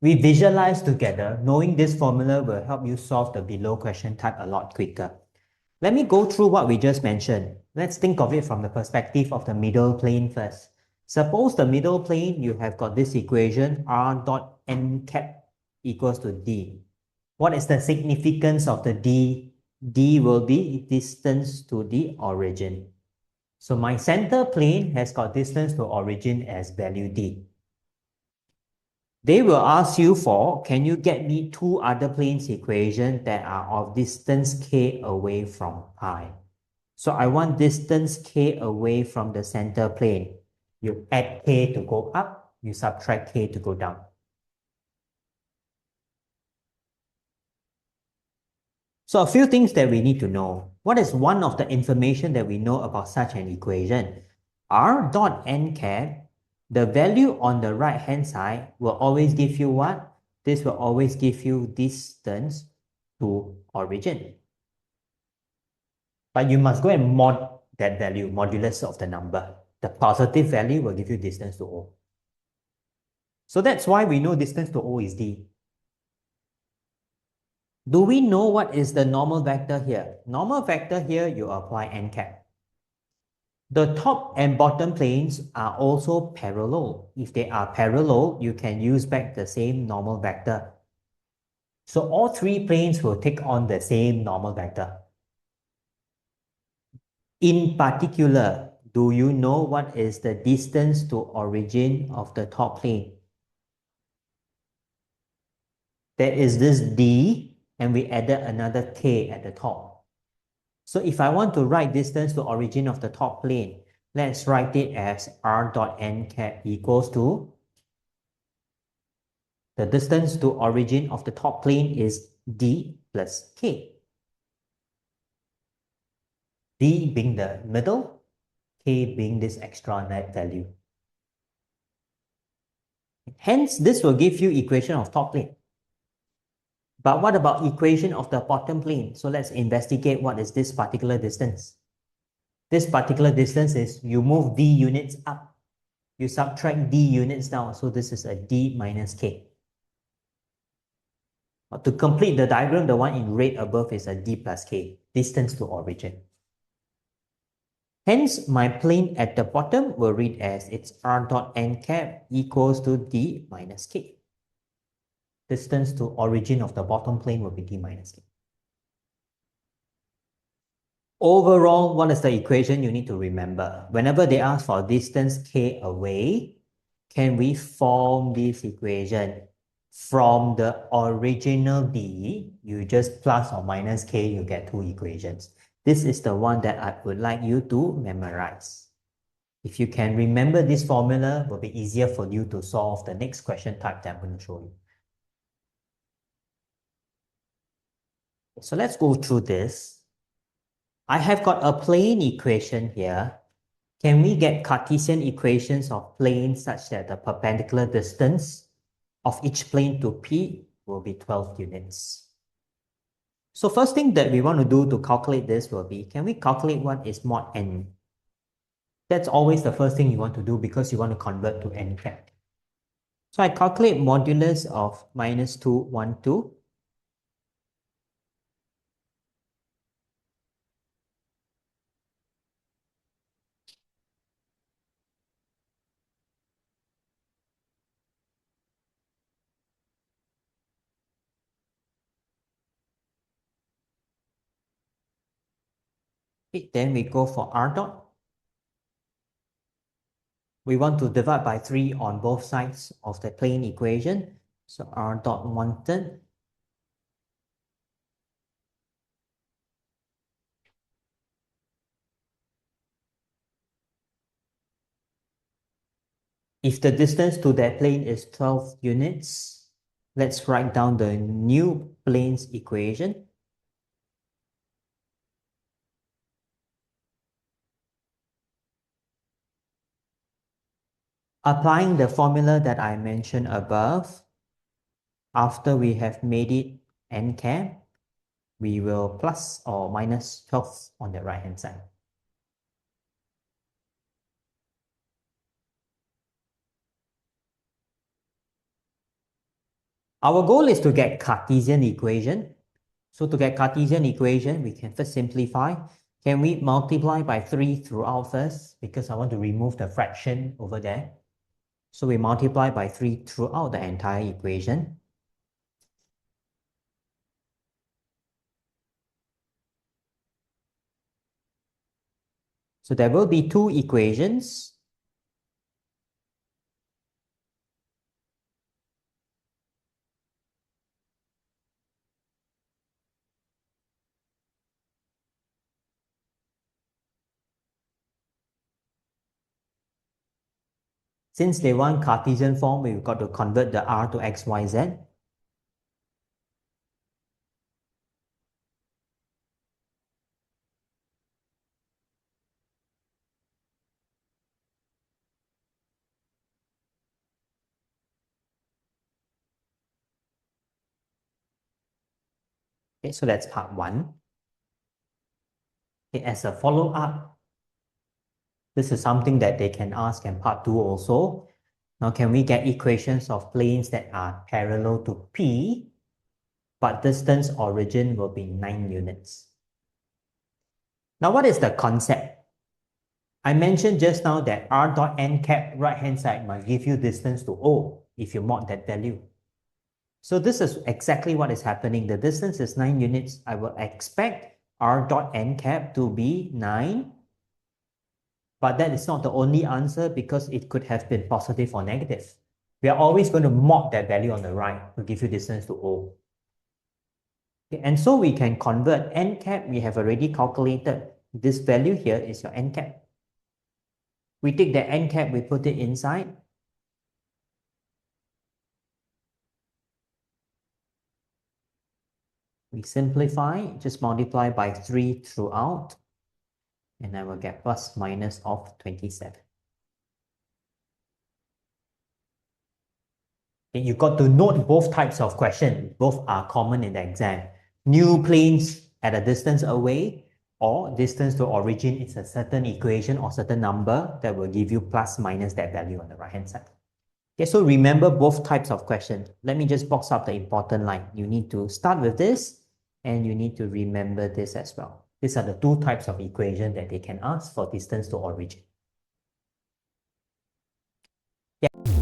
We visualize together. Knowing this formula will help you solve the below question type a lot quicker. Let me go through what we just mentioned. Let's think of it from the perspective of the middle plane first. Suppose the middle plane, you have got this equation, r dot n cap equals to d. What is the significance of the d? D will be distance to the origin. So my center plane has got distance to origin as value d. They will ask you for, can you get me two other planes equation that are of distance k away from pi? So I want distance k away from the center plane. You add k to go up, you subtract k to go down. So a few things that we need to know. What is one of the information that we know about such an equation? R dot n cap, the value on the right hand side will always give you what? This will always give you distance to origin. But you must go and mod that value, modulus of the number. The positive value will give you distance to O. So that's why we know distance to O is D. Do we know what is the normal vector here? Normal vector here, you apply n cap. The top and bottom planes are also parallel. If they are parallel, you can use back the same normal vector. So all three planes will take on the same normal vector. In particular, do you know what is the distance to origin of the top plane? There is this d, and we added another k at the top. So if I want to write distance to origin of the top plane, let's write it as r dot n cap equals to the distance to origin of the top plane is d plus k. D being the middle, k being this extra net value. Hence, this will give you equation of top plane. But what about equation of the bottom plane? So let's investigate what is this particular distance. This particular distance is you move d units up, you subtract d units down. So this is a d minus k. To complete the diagram, the one in red above is a d plus k, distance to origin. Hence, my plane at the bottom will read as it's r dot n cap equals to d minus k. Distance to origin of the bottom plane will be d minus k. Overall, what is the equation you need to remember? Whenever they ask for distance k away, can we form this equation? From the original d, you just plus or minus k, you get two equations. This is the one that I would like you to memorize. If you can remember this formula, it will be easier for you to solve the next question type that I'm going to show you. So let's go through this. I have got a plane equation here. Can we get Cartesian equations of planes such that the perpendicular distance of each plane to P will be 12 units? So first thing that we want to do to calculate this will be, can we calculate what is mod n? That's always the first thing you want to do because you want to convert to n cap. So I calculate modulus of minus 212. Then we go for r dot. We want to divide by 3 on both sides of the plane equation. So r dot 1/3. If the distance to that plane is 12 units, let's write down the new plane's equation. Applying the formula that I mentioned above, after we have made it n cap, we will plus or minus 12 on the right hand side. Our goal is to get Cartesian equation. So to get Cartesian equation, we can first simplify. Can we multiply by 3 throughout first? Because I want to remove the fraction over there. So we multiply by 3 throughout the entire equation. So there will be two equations. Since they want Cartesian form, we've got to convert the r to x, y, z. Okay, so that's part one. Okay, as a follow-up, this is something that they can ask in part two also. Now, can we get equations of planes that are parallel to P, but distance origin will be 9 units? Now, what is the concept? I mentioned just now that r dot n cap right-hand side must give you distance to O if you mod that value. So this is exactly what is happening. The distance is 9 units. I will expect r dot n cap to be 9. But that is not the only answer because it could have been positive or negative. We are always going to mod that value on the right to give you distance to O. Okay, and so we can convert n cap. We have already calculated. This value here is your n cap. We take the n cap, we put it inside. We simplify, just multiply by 3 throughout, and I will get plus minus of 27. Okay, you got to note both types of question. Both are common in the exam. New planes at a distance away, or distance to origin is a certain equation or certain number that will give you plus minus that value on the right-hand side. Okay, so remember both types of question. Let me just box up the important line. You need to start with this, and you need to remember this as well. These are the two types of equation that they can ask for distance to origin. Yeah.